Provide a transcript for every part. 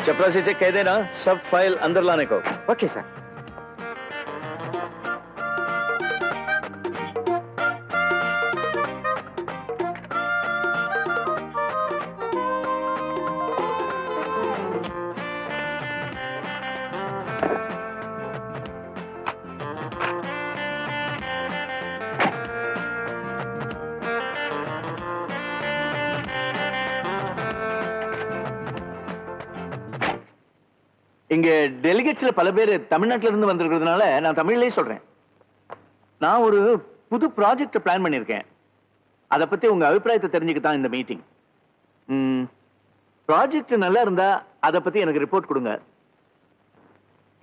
चपरासी से कह देना सब फाइल अंदर लाने को। Okay sir. இங்க டெலிகேட்ஸ்ல பல பேர் தமிழ்நாட்டுல இருந்து வந்திருக்கிறதுனால நான் தமிழ்லயே சொல்றேன். நான் ஒரு புது ப்ராஜெக்ட் பிளான் பண்ணிருக்கேன். அத பத்தி உங்க அபிப்பிராயத்தை தெரிஞ்சுக்கத்தான் இந்த மீட்டிங். ப்ராஜெக்ட் நல்லா இருந்தா அத பத்தி எனக்கு ரிப்போர்ட் கொடுங்க.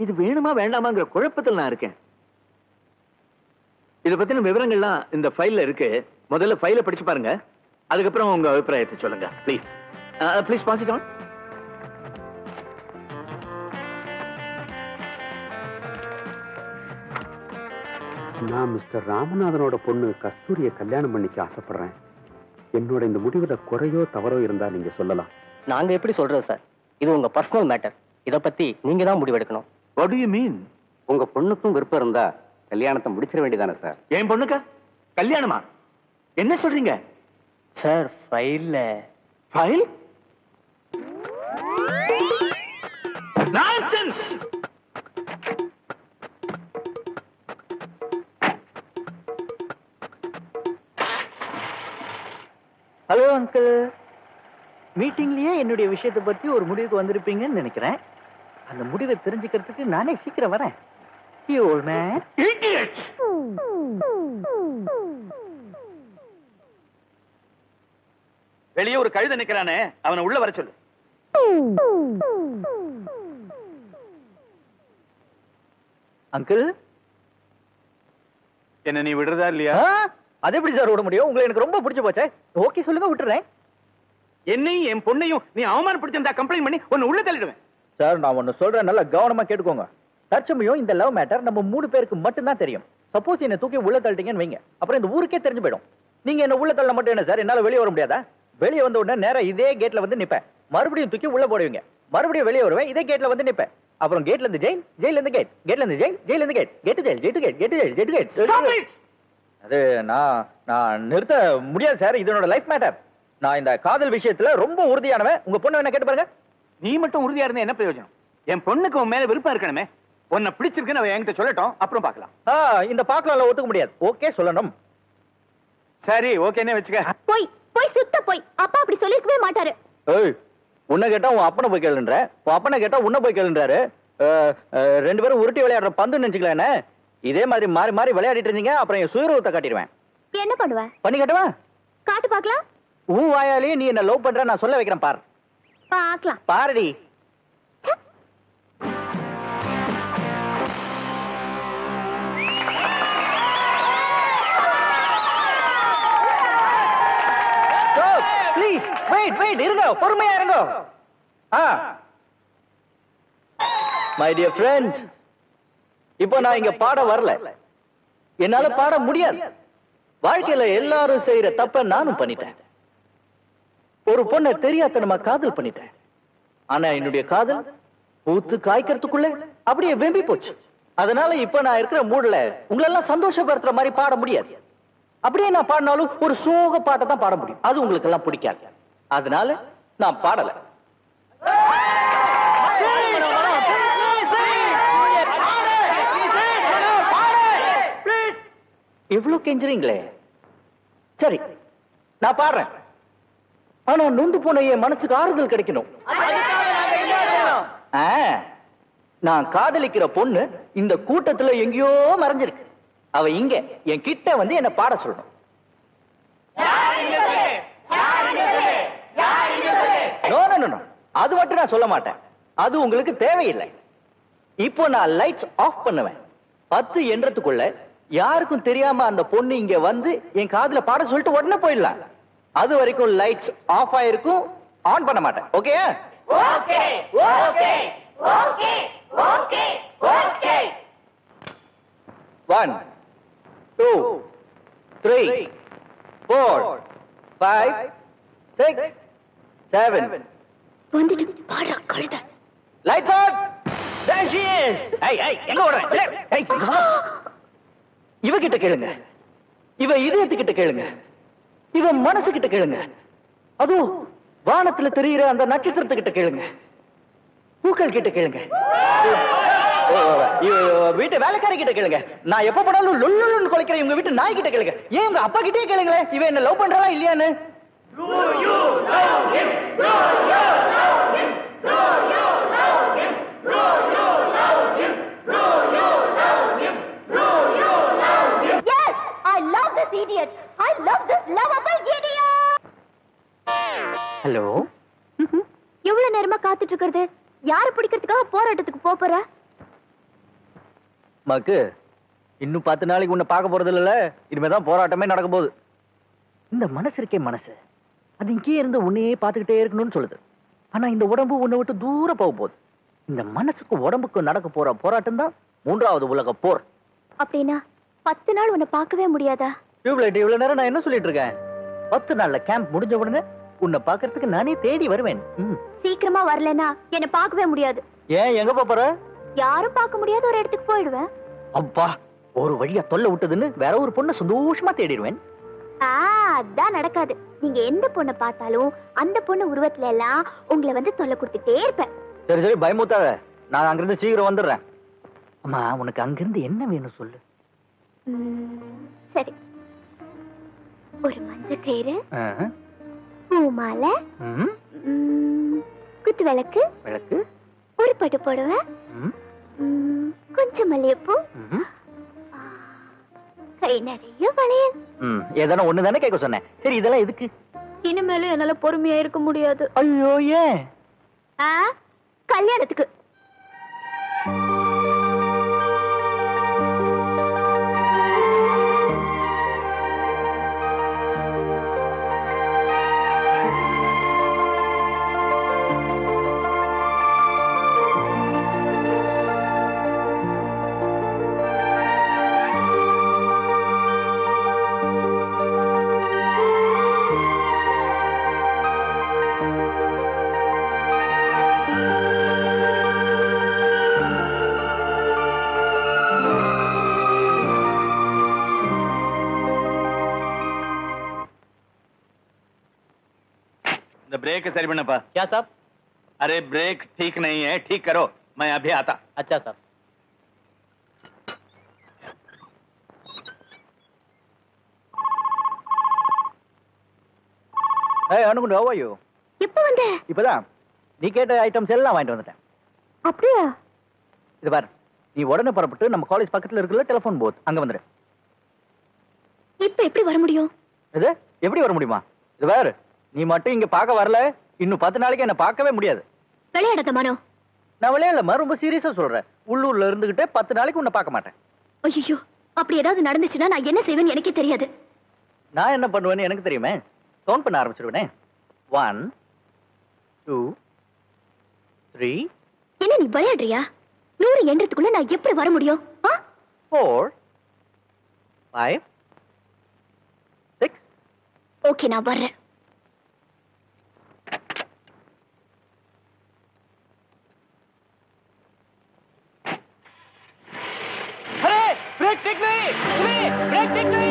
இது வேணுமா வேண்டாமாங்கிற குழப்பத்தில் நான் இருக்கேன். இத பத்தின விவரங்கள்லாம் இந்த ஃபைல்ல இருக்கு. முதல்ல ஃபைலை படிச்சு பாருங்க. அதுக்கப்புறம் உங்க அபிப்பிராயத்தை சொல்லுங்க. Please pass it on. நான் மிஸ்டர் ராமநாதனோட பொண்ணு கஸ்தூரியை கல்யாணம் பண்ணிக்க ஆசைப்படுறேன். என்னோட இந்த முடிவுல குறையோ தவறோ இருந்தா நீங்க சொல்லலாம். நாங்க எப்படி சொல்றது சார்? இது உங்க பர்சனல் மேட்டர். இத பத்தி நீங்க தான் முடிவெடுக்கணும். What do you mean? உங்க பொண்ணுக்கும் விருப்பம் இருந்தா கல்யாணத்தை முடிச்சிட வேண்டியதானே சார்? என் பொண்ணுக்கா கல்யாணமா? என்ன சொல்றீங்க sir? File nonsense. Hello uncle, மீட்டிங்லயே என்னுடைய விஷயத்தை பத்தி ஒரு முடிவுக்கு வந்திருப்பீங்கன்னு நினைக்கிறேன். அந்த முடிவை தெரிஞ்சுக்கிறதுக்கு நானே சீக்கிரம் வரேன். You old man. Idiot! வெளியே ஒரு கழுதை நிக்கிறானே, அவனை உள்ள வர சொல்லு. அங்கிள், என்ன நீ விடுறதா இல்லையா? அது எப்படி சார் விட முடியும்? உங்களை எனக்கு ரொம்ப பிடிச்சு போச்சே. ஓகே சொல்லுங்க, விட்டுறேன். என்னையும் என் பொண்ணையும் நீ அவமானப்படுத்திருந்தா கம்ப்ளைண்ட் பண்ணி உன்னை உள்ள தள்ளிடுவேன். சார், நான் ஒன்னு சொல்றேன், நல்லா கவனமா கேட்டுக்கோங்க. தற்சமயம் இந்த லவ் மேட்டர் நம்ம 3 பேருக்கு மட்டும் தான் தெரியும். சப்போஸ் என்ன தூக்கி உள்ள தள்ளிட்டீங்கன்னு வைங்க, அப்புறம் இந்த ஊருக்கே தெரிஞ்சு போயிடும். நீங்க என்ன உள்ள தள்ள மட்டும் என்ன சார், என்னால வெளியே வர முடியாதா? வெளியே வந்த உடனே நேரா இதே கேட்ல வந்து நிப்பேன். மறுபடியும் தூக்கி உள்ள போடுவீங்க. மறுபடியும் வெளியே வருவேன், இதே கேட்ல வந்து நிப்பேன். அப்புறம் கேட்ல இருந்து ஜெயில், ஜெயில இருந்து கேட், கேட்ல இருந்து ஜெயில், ஜெயில இருந்து gate, gate to jail, jail to gate, gate to jail, jail to gate. அது நான் நிறுத்த முடியாது சார். இதனோட லைஃப் மேட்டர். நான் இந்த காதல் விஷயத்துல ரொம்ப உறுதியானவன். உங்க பொண்ணு என்ன கேட்டு பாருங்க. நீ மட்டும் உறுதியா இருந்தா என்ன பிரயோஜனம்? என் பொண்ணுக்கு உன் மேல விருப்பம் இருக்கணுமே. உன்னை பிடிச்சிருக்குன்னு அவ என்கிட்ட சொல்லட்டும், அப்புறம் பார்க்கலாம். இந்த பார்க்கலாம் ஒத்துக்க முடியாது. ஓகே சொல்லணும். சரி, ஓகேன்னே வச்சுக்க. போய் போய் சுத்த போய். அப்பா அப்படி சொல்லிருக்கவே மாட்டாரு. ஏய், உன்னை கேட்டா உன் அப்பனை போய் கேளுன்ற, உன் அப்பனை கேட்டா உன்னை போய் கேளுன்றாரு. 2 பேரும் உருட்டி விளையாடுற பந்து நினைச்சுக்கலாம். என்ன இதே மாதிரி மாறி மாறி விளையாடிட்டு இருந்தீங்க, அப்புறம் என் சுயரூபத்தை காட்டிடுவேன். என்ன பண்ணுவ? பண்ணி காட்டுவேன். காட்டு பார்க்கலாம். உன் வாயாலேயே நீ என்ன லவ் பண்ற நான் சொல்ல வைக்கிறேன். பாரு பார்க்கலாம். பாருடி. ப்ளீஸ் வெயிட் இருங்க, பொறுமையா இருங்க. மை டியர் ஃப்ரெண்ட்ஸ், இப்போ நான் இங்க பாட வரல. என்னால பாட முடியாது. வாழ்க்கையில எல்லாரும் செய்யற தப்ப நானும் பண்ணிட்டேன். ஒரு பொண்ணை தெரியாதனமா காதல் பண்ணிட்டேன். ஆனா என்னுடைய காதல் பூத்து காய்க்கிறதுக்குள்ள அப்படியே வெம்பி போச்சு. அதனால இப்ப நான் இருக்கிற மூடுல உங்களெல்லாம் சந்தோஷப்படுத்துற மாதிரி பாட முடியாது. அப்படியே நான் பாடினாலும் ஒரு சோக பாட்டை தான் பாட முடியும். அது உங்களுக்கு எல்லாம் பிடிக்காது. அதனால நான் பாடல. இவ்வளவு கெஞ்சுறீங்களே. சரி, நான் பாடுறேன். ஆனா நொந்து போன என் மனசுக்கு ஆறுதல் கிடைக்கணும். நான் காதலிக்கிற பொண்ணு இந்த கூட்டத்துல எங்கேயோ மறைஞ்சிருக்கு. அவ இங்க என் கிட்ட வந்து என்ன பாட சொல்லணும். அது மட்டும் நான் சொல்ல மாட்டேன். அது உங்களுக்கு தேவையில்லை. இப்போ நான் லைட்ஸ் ஆஃப் பண்ணுவேன். 10 என்றதுக்குள்ள யாருக்கும் தெரியாம அந்த பொண்ணு இங்க வந்து என் காதுல பாட சொல்லிட்டு உடனே போயிடலாம். அது வரைக்கும் லைட்ஸ் ஆஃப் ஆயிருக்கும். ஆன் பண்ண மாட்டேன். Okay? Okay okay okay okay okay. 1 2 3 4 5 6 7. வந்துட்டு பாடுறா கழுத. Lights on. There she is. எங்க ஓடுற? ஏய், இங்க வா. இவ கிட்ட கேளுங்க. இவ இதயத்துக்கிட்ட கேளுங்க. இவ மனசு கிட்ட கேளுங்க. அதுவும் வானத்துல தெரியுற அந்த நட்சத்திரத்துக்கிட்ட கேளுங்க. பூக்கள் கிட்ட கேளுங்க. வீட்டு வேலைக்காரி கிட்ட கேளுங்க. நான் எப்ப போனாலும் லொல்லுன்னு குலைக்கிற இவங்க வீட்டு நாய் கிட்ட கேளுங்க. ஏன் உங்க அப்பா கிட்டே கேளுங்களேன், இவ என்ன லவ் பண்றாளா இல்லையான்னு. Yes, I love this idiot. I love this lovable idiot. Hello, எவ்வளவு நேரமா காத்துட்டு இருக்கிறது? யாரை பிடிக்கிறதுக்காக போராட்டத்துக்கு போற? மக்கு இன்னும் 10 நாளைக்கு உன்னை பார்க்க போறது இல்ல. இனிமேதான் போராட்டமே நடக்க போகுது. இந்த மனசு இருக்கே மனசு, அது இங்கே இருந்து உன்னையே பார்த்துக்கிட்டே இருக்கணும்னு சொல்லுது. ஆனா இந்த உடம்பு உன்னை விட்டு தூரம் போக போகுது. இந்த மனசுக்கு உடம்புக்கு நடக்க போற போராட்டம் தான் 3வது உலக போர். அப்படின்னா 10 நாள் உன்னை பார்க்கவே முடியாதா? டியூப்லைட், இவ்வளவு நேரம் நான் என்ன சொல்லிட்டு இருக்கேன்? 10 நாள்ல கேம்ப் முடிஞ்ச உடனே உன்னை பார்க்கறதுக்கு நானே தேடி வருவேன். சீக்கிரமா வரலனா என்ன பார்க்கவே முடியாது. ஏன், எங்க போற? யாரும் பார்க்க முடியாத ஒரு இடத்துக்கு போயிடுவேன். அப்பா, ஒரு வழியா தொல்லை விட்டதுன்னு வேற ஒரு பொண்ணை சந்தோஷமா தேடிடுவேன். அதான் நடக்காது. நீங்க எந்த பொண்ணை பார்த்தாலும் அந்த பொண்ணு உருவத்துல எல்லாம் உங்களை வந்து தொல்லை கொடுத்துட்டே இருப்பேன். சரி சரி, பயமுத்தாத. நான் அங்கிருந்து சீக்கிரம் வந்துடுறேன். அம்மா, உனக்கு அங்கிருந்து என்ன வேணும் சொல்லு. சரி, ஒரு மஞ்சள் கயிறு, பூ மாலை, குத்து விளக்கு, விளக்கு, ஒரு பட்டு புடவை, கொஞ்சம் மல்லிகைப்பூ, கை நிறைய வளையல். ஏதான ஒண்ணு தானே கேட்க சொன்னேன். சரி, இதெல்லாம் எதுக்கு? இனிமேலும் என்னால பொறுமையா இருக்க முடியாது. ஐயோ, ஏன்? கல்யாணத்துக்கு. ब्रेक सही बनपा। क्या साहब? अरे ब्रेक ठीक नहीं है, ठीक करो, मैं अभी आता। अच्छा साहब। Hey, அனுகுண்டு, how are you? எப்ப வந்த? இப்பதான் நீ கேட்ட ஐட்டம்ஸ் எல்லாம் வாங்கிட்டு வந்துட்டேன். அப்படியா? இது பாரு, நீ உடனே புறப்பட்டு நம்ம காலேஜ் பக்கத்துல இருக்குல்ல டெலிபோன் பூத், அங்க வந்துரு. இப்ப எப்படி வர முடியும்? இது எப்படி வர முடியுமா? இது பாரு, நீ மட்டும் இங்க பார்க்க வரல, இன்னும் 10 நாளைக்கு என்ன பார்க்கவே முடியாது. விளையாடாத மனோ. நான் விளையாடலமா, ரொம்ப சீரியஸா சொல்றேன். உள்ளூர்ல இருந்துகிட்டே 10 நாளைக்கு உன்னை பார்க்க மாட்டேன். ஐயோ, அப்படி ஏதாவது நடந்துச்சுன்னா நான் என்ன செய்வேன்னு எனக்கே தெரியாது. நான் என்ன பண்ணுவேன்னு எனக்கு தெரியுமே. கவுண்ட் பண்ண ஆரம்பிச்சிருவேனே. 1 2 3. என்ன நீ விளையாடுறியா? 100 எண்றதுக்குள்ள நான் எப்படி வர முடியும்? 4 5 6. ஓகே, நான் வர்றேன். Hurry! Break, take me! Break, take me!